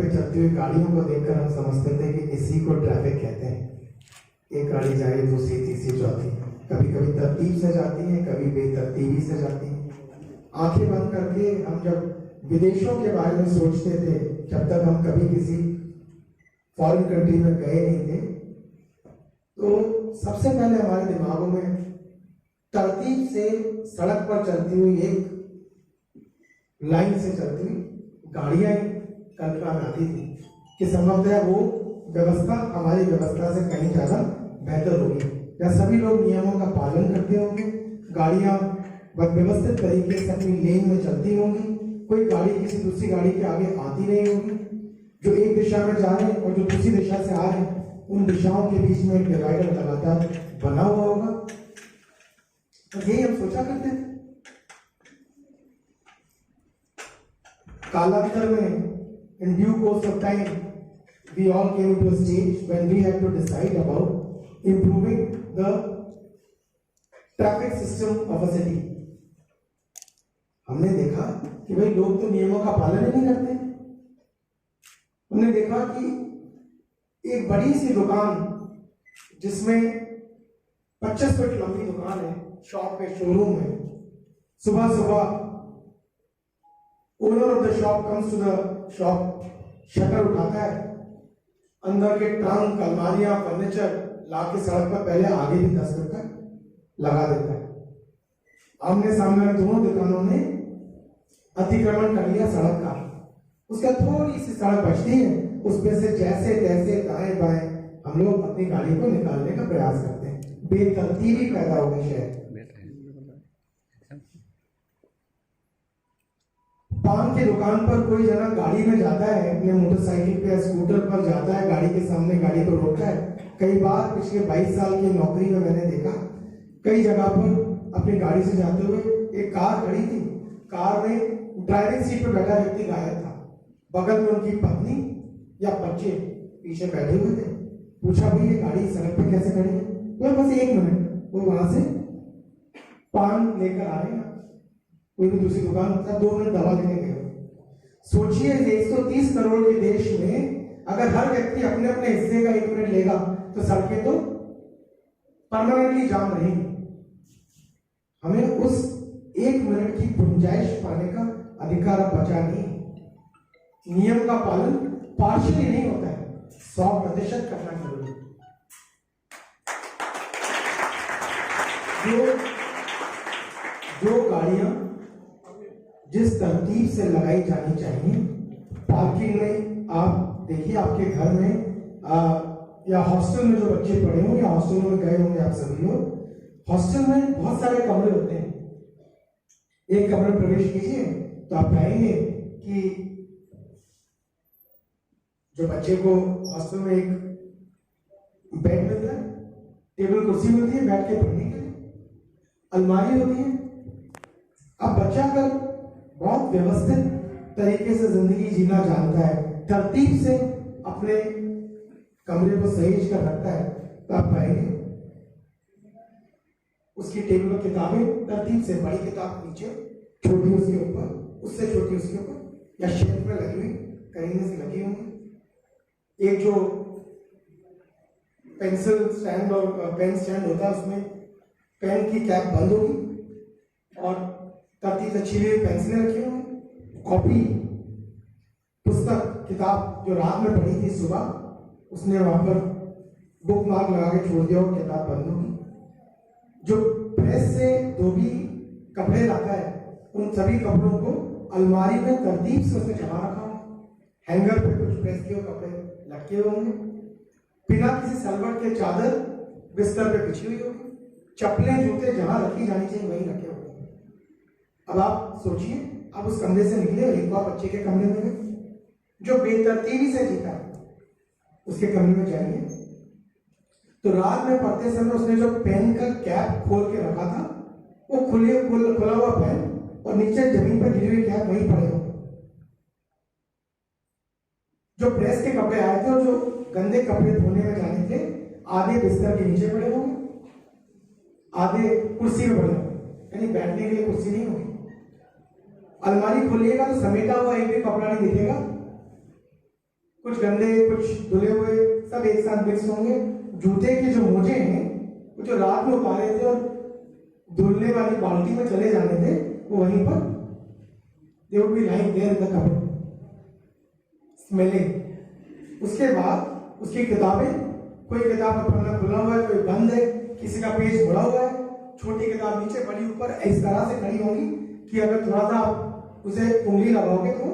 पे चलती हुई गाड़ियों को देखकर हम समझते थे कि इसी को ट्रैफिक कहते हैं। एक गाड़ी जाए, दूसरी, तीसरी, चौथी, कभी कभी तरतीब से जाती है, कभी बेतरतीबी से जाती है। आंखें बंद करके हम जब विदेशों के बारे में सोचते थे, जब तक हम कभी किसी फॉरेन कंट्री में गए नहीं थे, तो सबसे पहले हमारे दिमागों में तरतीब से सड़क पर चलती हुई एक लाइन से चलती हुई गाड़ियां कल्पना में आती थी कि संभवतः वो व्यवस्था हमारी व्यवस्था से कहीं ज्यादा बेहतर होगी, या सभी लोग नियमों का पालन करते होंगे, गाड़ियां व्यवस्थित तरीके से अपनी लेन में चलती होंगी, कोई गाड़ी किसी दूसरी गाड़ी के आगे आती नहीं होगी, जो एक दिशा में जा रहे हैं और जो दूसरी दिशा से आ रहे हैं उन दिशाओं के बीच में एक डिवाइडर लगातार बना हुआ होगा। तो यही हम सोचा करते थे। कालांतर में in due course of time we all came to a stage when we had to decide about improving the traffic system of a city. हमने देखा कि भाई लोग तो नियमों का पालन ही नहीं करते। हमने देखा कि एक बड़ी सी दुकान जिसमें 25 फीट लंबी दुकान है, शॉप है, शोरूम है, सुबह सुबह owner of the shop comes to the shop, shutter उठाता है, अंदर के ट्रंक, अलमारियां, फर्नीचर ला के सड़क पर पहले आगे भी 10 फीट तक लगा देता है। आमने सामने दोनों दुकानों ने अतिक्रमण कर लिया सड़क का, उसका थोड़ी सी सड़क बचती है, उसमें से जैसे तैसे दाएं बाएं हम लोग अपनी गाड़ी को निकालने का प्रयास करते हैं। बेतरतीबी पैदा हो गई है। पान की दुकान पर कोई जना गाड़ी में जाता है, अपने मोटरसाइकिल पे या स्कूटर पर जाता है, गाड़ी के सामने गाड़ी को रोकता है। कई बार पिछले 22 साल की नौकरी में मैंने देखा, कई जगह पर अपनी गाड़ी से जाते हुए एक कार खड़ी थी, कार में ड्राइविंग सीट पर बैठा व्यक्ति गायब था, बगल में उनकी पत्नी या बच्चे पीछे बैठे हुए थे। पूछा भाई ये गाड़ी सड़क पे कैसे खड़ी है? तो बस 1 मिनट, वो वहां से पान लेकर आ रहे हैं, कोई भी दूसरी दुकान होता है, 2 मिनट दवा लेने गए। सोचिए 130 करोड़ के देश में अगर हर व्यक्ति अपने अपने हिस्से का 1 मिनट लेगा तो सड़कें तो परमानेंटली जाम रहेंगी। हमें उस 1 मिनट की गुंजाइश पाने का अधिकार अब बचा नहीं। नियम का पालन पार्शियली नहीं होता है, 100% करना जरूरी है। जो गाड़ियां जिस तरतीब से लगाई जानी चाहिए, पार्किंग में आप देखिए, आपके घर में या हॉस्टल में जो बच्चे पढ़े होंगे या हॉस्टल में गए होंगे आप सभी लोग, हॉस्टल में बहुत सारे कमरे होते हैं। एक कमरे में प्रवेश कीजिए तो आप पाएंगे कि जो बच्चे को हॉस्टल में एक बेड मिलता है, टेबल कुर्सी मिलती है बैठ के पढ़ने के लिए, अलमारी होती है। अब बच्चा अगर बहुत व्यवस्थित तरीके से जिंदगी जीना जानता है, तरतीब से अपने कमरे को सहेज कर रखता है, तो आप पाएंगे उसकी टेबल पर किताबें तरतीब से, बड़ी किताब नीचे, छोटी उसके ऊपर, उससे छोटी उसके ऊपर, या शेल्फ में लगी हुई, कहीं से लगी हुई। एक जो पेंसिल स्टैंड और पेन स्टैंड होता है, उसमें पेन की कैप बंद होगी और तरतीब से छिली हुई पेंसिलें रखी होंगी, कॉपी, पुस्तक, किताब जो रात में पढ़ी थी सुबह, उसने वहां पर बुक मार्क लगा के छोड़ दिया और किताब बंद होगी। जो प्रेस से धोबी कपड़े लाता है, उन सभी कपड़ों को अलमारी में तरतीब से उसने जमा रखा होगा, हैंगर पे कुछ प्रेस के कपड़े लटके हुए होंगे, बिना किसी सलवट के चादर बिस्तर पे बिछी हुई होगी, चप्पलें जूते जहां रखी जानी चाहिए वहीं रखे होंगे। अब आप सोचिए, आप उस कमरे से निकले और एक और बच्चे के कमरे में गए जो बेतरतीबी से जीता है, उसके कमरे में जाइए तो रात में पढ़ते समय उसने जो पेन का कैप खोल के रखा था, वो खुला हुआ पेन और नीचे जमीन पर गिरी हुई कैप वहीं पड़े हो। जो प्रेस के कपड़े आए थे और जो गंदे कपड़े धोने में जाने थे, आधे बिस्तर के नीचे पड़े होंगे, आधे कुर्सी में पड़े होंगे, यानी बैठने के लिए कुर्सी नहीं होगी। अलमारी खोलिएगा तो समेटा हुआ एक भी कपड़ा नहीं दिखेगा, कुछ गंदे कुछ धुले हुए सब एक साथ मिक्स होंगे। जूते के जो मोजे हैं वो जो रात में उतारे थे और धुलने वाली बाल्टी में चले जाने थे, वो वहीं पर they would be lying there in the cupboard smelling। उसके बाद उसकी किताबें, कोई किताब का पन्ना खुला हुआ है, कोई बंद है, किसी का पेज मुड़ा हुआ है, छोटी किताब नीचे बड़ी ऊपर इस तरह से खड़ी होगी कि अगर थोड़ा सा आप उसे उंगली लगाओगे तो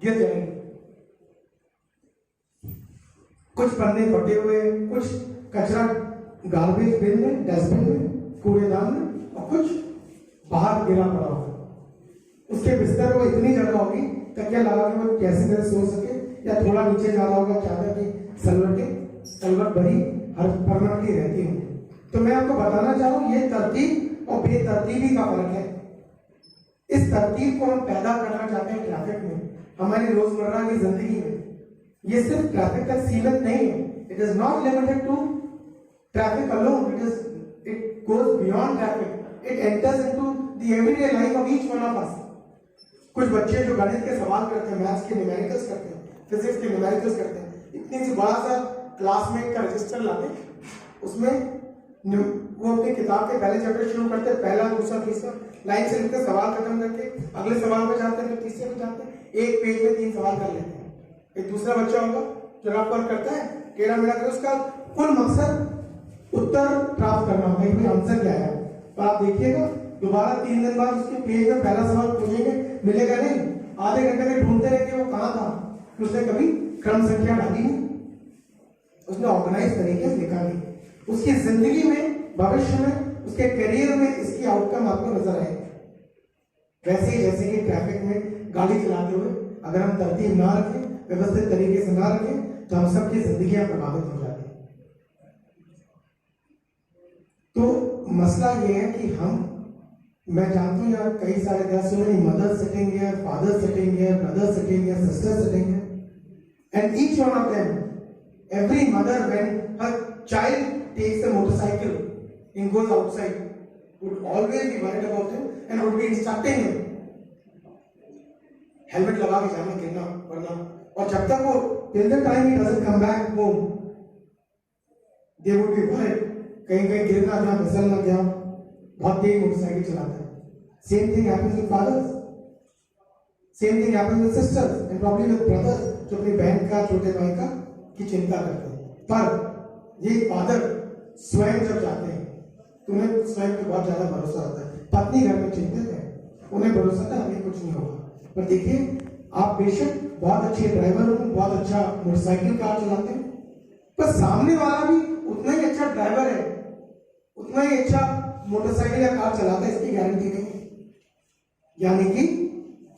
गिर जाएंगे। कुछ पन्ने फटे हुए, कुछ कचरा गार्बेज बिन में, डस्टबिन में, कूड़ेदान में, और कुछ बाहर गिरा पड़ा होगा। उसके बिस्तर को इतनी जगह होगी तकिया लगा के वो कैसे कैसे सो सके, या थोड़ा नीचे जा रहा होगा चादर की सलवट भरी हर परमानेंटली रहती होंगी। तो मैं आपको बताना चाह रहा हूं ये तरतीब और बेतरतीबी का फर्क है। इस तरतीब को हम पैदा करना चाहते हैं ट्रैफिक में, हमारी रोजमर्रा की जिंदगी में। ये सिर्फ ट्रैफिक तक सीमित नहीं है। It is not limited to traffic alone, it goes beyond traffic. It enters into the everyday life of each one of us. कुछ बच्चे जो गणित के सवाल करते हैं, मैथ्स के न्यूमेरिकल्स करते हैं, फिजिक्स के न्यूमेरिकल्स करते हैं, इतनी सी बड़ा सा क्लासमेट का रजिस्टर लाते हैं, उसमें वो अपनी किताब के पहले चैप्टर शुरू करते हैं, पहला दूसरा तीसरा लाइन से लिखते सवाल खत्म करके अगले सवाल पे जाते हैं, फिर तीसरे पे जाते हैं, एक पेज में 3 सवाल कर लेते हैं। एक दूसरा बच्चा होगा जो रफ वर्क करता है, टेढ़ा मेढ़ा कर, उसका कुल मकसद उत्तर प्राप्त करना होता है, आंसर क्या है। तो आप देखिएगा दोबारा 3 दिन बाद उसके पेज में पहला सवाल पूछेंगे, मिलेगा नहीं, आधे घंटे में ढूंढते रहेंगे वो कहां था, उसने कभी क्रम संख्या डाली नहीं, उसने ऑर्गेनाइज तरीके से लिखा नहीं। उसकी जिंदगी में, भविष्य में, उसके करियर में इसकी आउटकम आपको नजर आएगी। वैसे ही जैसे कि ट्रैफिक में गाड़ी चलाते हुए अगर हम तरतीब ना रखें, व्यवस्थित तरीके से ना रखें, तो हम सबकी जिंदगियां प्रभावित हो जाती हैं। तो मसला यह है कि मैं जानता हूं यार कई सारे देशों में mother sitting here, father sitting here, brother sitting here, sister sitting here, and each one of them, every mother when her child takes a motorcycle and goes outside would always be worried about him and would be instructing him, helmet लगा के जाना, गिरना वरना, और जब तक वो till the time he doesn't come back home they would be worried कहीं कहीं गिर ना जाए, फिसल ना जाए, बहुत तेज मोटरसाइकिल चलाता है। Same thing happens with fathers, same thing happens with sisters and probably with brothers जो अपनी बहन का, छोटे भाई का की चिंता करते हैं। पर ये फादर स्वयं जब जाते हैं तो उन्हें स्वयं पे बहुत ज्यादा भरोसा होता है। पत्नी घर में चिंतित है, उन्हें भरोसा था हमें कुछ नहीं होगा। पर देखिए आप बेशक बहुत अच्छे ड्राइवर हो, बहुत अच्छा मोटरसाइकिल कार चलाते हैं, पर सामने वाला भी उतना ही अच्छा ड्राइवर है, उतना ही अच्छा मोटरसाइकिल या कार चलाता है, इसकी गारंटी नहीं है। यानी कि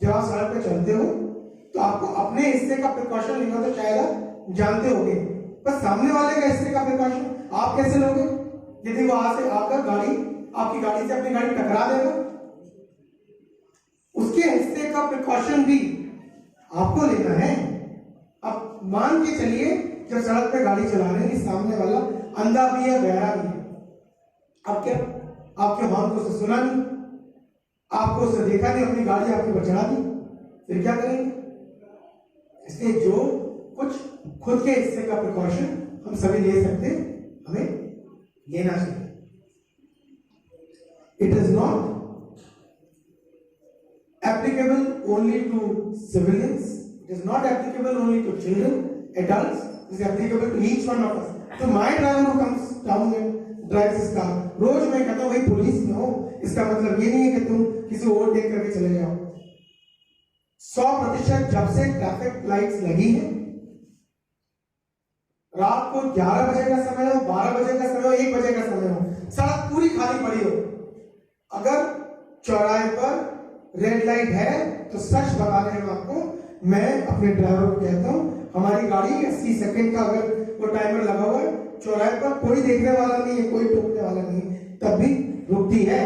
जब आप सड़क पर चलते हो तो आपको अपने हिस्से का प्रिकॉशन लेना तो शायद जानते होंगे, पर सामने वाले का हिस्से का प्रिकॉशन आप कैसे लोगे? यदि वो वहां से आकर आपकी गाड़ी से अपनी गाड़ी टकरा देगा, उसके हिस्से का प्रिकॉशन भी आपको लेना है। अब मान के चलिए जब सड़क पे गाड़ी चला रहे हैं कि सामने वाला अंधा भी है, बहरा भी है, अब क्या आपके हॉर्न को उसने सुना नहीं, आपको उसने देखा नहीं, अपनी गाड़ी आपकी बचा दी, फिर क्या करेंगे? इसलिए जो कुछ खुद के हिस्से का प्रिकॉशन हम सभी ले सकते हैं, हमें लेना चाहिए। It is not applicable only to civilians, it is not applicable only to children, adults, it is applicable to each one of us. तो my driver who comes down and drives his car, रोज मैं कहता हूं भाई police में हो, इसका मतलब ये नहीं है कि तुम किसी ओवरटेक करके चले जाओ। 100% जब से ट्रैफिक लाइट्स लगी है, रात को 11 बजे का समय हो, 12 बजे का समय हो, 1 बजे का समय हो, सड़क पूरी खाली पड़ी हो, अगर चौराहे पर रेड लाइट है तो सच बता रहे हैं आपको, मैं अपने ड्राइवर को कहता हूं हमारी गाड़ी 80 सेकंड का अगर वो टाइमर लगा हुआ है, चौराहे पर कोई देखने वाला नहीं है, कोई टोकने वाला नहीं है, तब भी रुकती है।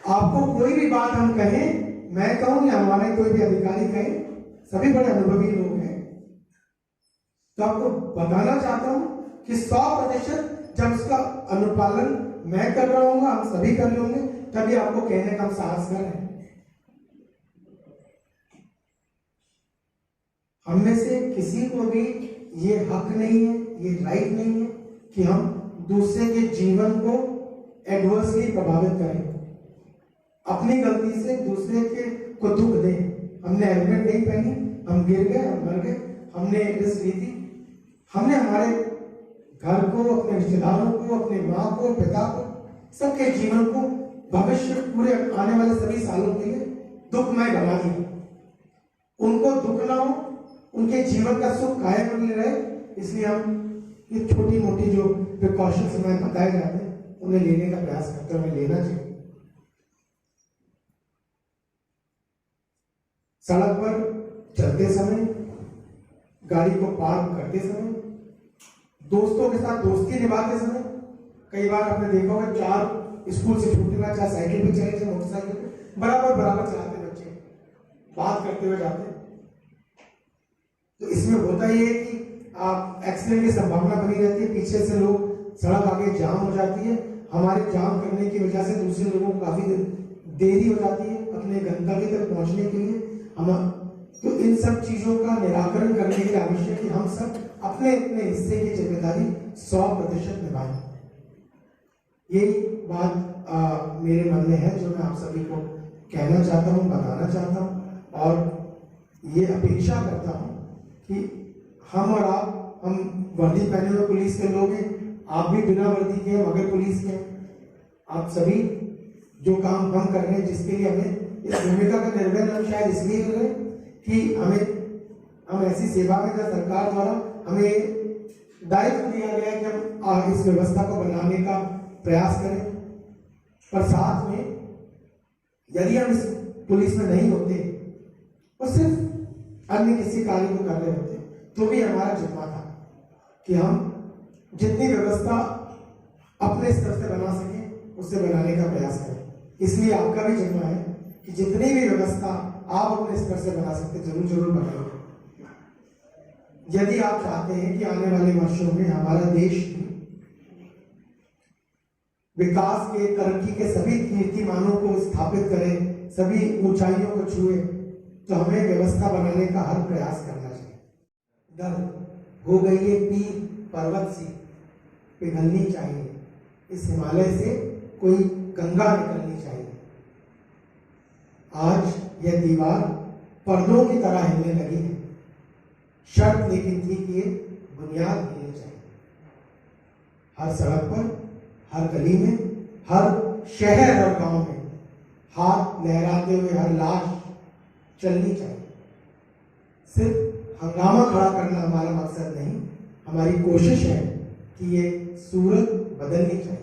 आपको कोई भी बात हम कहें, मैं कहूं या हमारे कोई भी अधिकारी कहें, सभी बड़े अनुभवी लोग हैं, तो आपको बताना चाहता हूं कि 100% जब इसका अनुपालन मैं कर रहा हूंगा, हम सभी कर रहे होंगे, तभी आपको कहने का हम साहस कर रहे हैं। हम में से किसी को भी ये हक नहीं है, ये राइट नहीं है कि हम दूसरे के जीवन को एडवर्सली प्रभावित करें, अपनी गलती से दूसरे के को दुख दें। हमने हेलमेट नहीं पहनी, हम गिर गए, हम मर गए, हमने रिस्क ली थी, हमने हमारे घर को, अपने रिश्तेदारों को, अपने माँ को, पिता को, सबके जीवन को, भविष्य पूरे आने वाले सभी सालों के लिए दुखमय बना दिया। उनको दुख ना हो, उनके जीवन का सुख कायम बने रहे, इसलिए हम ये छोटी मोटी जो प्रिकॉशंस हमें बताए जाते हैं उन्हें लेने का प्रयास करते हैं, हमें लेना चाहिए। सड़क पर चलते समय, गाड़ी को पार्क करते समय, दोस्तों के साथ दोस्ती निभाते समय, कई बार आपने देखा होगा 4 स्कूल से छूटने वाले, चाहे साइकिल पे चले, चाहे मोटरसाइकिल पे, बराबर चलाते बच्चे, बात करते हुए जाते हैं। तो इसमें होता ये है कि आप एक्सीडेंट की संभावना बनी रहती है, पीछे से लोग, सड़क आगे जाम हो जाती है, हमारे जाम करने की वजह से दूसरे लोगों को काफी देरी हो जाती है अपने गंतव्य तक पहुंचने के लिए। हम तो इन सब चीजों का निराकरण करने के लिए आवश्यक है कि हम सब अपने अपने हिस्से की जिम्मेदारी 100% निभाएं। यही बात मेरे मन में है जो मैं आप सभी को कहना चाहता हूँ, बताना चाहता हूँ, और ये अपेक्षा करता हूँ कि हम और आप, हम वर्दी पहने हुए पुलिस के लोग हैं, आप भी बिना वर्दी के हैं मगर पुलिस के हैं। आप सभी जो काम हम कर रहे हैं, जिसके लिए हमें इस भूमिका का निर्वहन हम शायद इसलिए कर रहे हैं कि हम ऐसी सेवा में जहाँ सरकार द्वारा हमें दायित्व दिया गया है कि हम इस व्यवस्था को बनाने का प्रयास करें। पर साथ में यदि हम इस पुलिस में नहीं होते और सिर्फ अन्य किसी कार्य को कर रहे होते, तो भी हमारा जिम्मा था कि हम जितनी व्यवस्था अपने स्तर से बना सके उससे बनाने का प्रयास करें। इसलिए आपका भी जिम्मा है कि जितनी भी व्यवस्था आप अपने स्तर से बना सकते जरूर बनाइए। यदि आप चाहते हैं कि आने वाले वर्षों में हमारा देश विकास के, तरक्की के सभी कीर्तिमानों को स्थापित करे, सभी ऊंचाइयों को छुए, तो हमें व्यवस्था बनाने का हर प्रयास करना चाहिए। दर्द हो गई है पीर पर्वत सी, पिघलनी चाहिए, इस हिमालय से कोई गंगा निकलनी चाहिए। आज यह दीवार पर्दों की तरह हिलने लगी है, शर्त लेकिन थी कि ये बुनियाद हिलनी चाहिए। हर सड़क पर, हर गली में, हर शहर और गांव में हाथ लहराते हुए हर लाश चलनी चाहिए। सिर्फ हंगामा खड़ा करना हमारा मकसद नहीं, हमारी कोशिश है कि ये सूरत बदलनी चाहिए।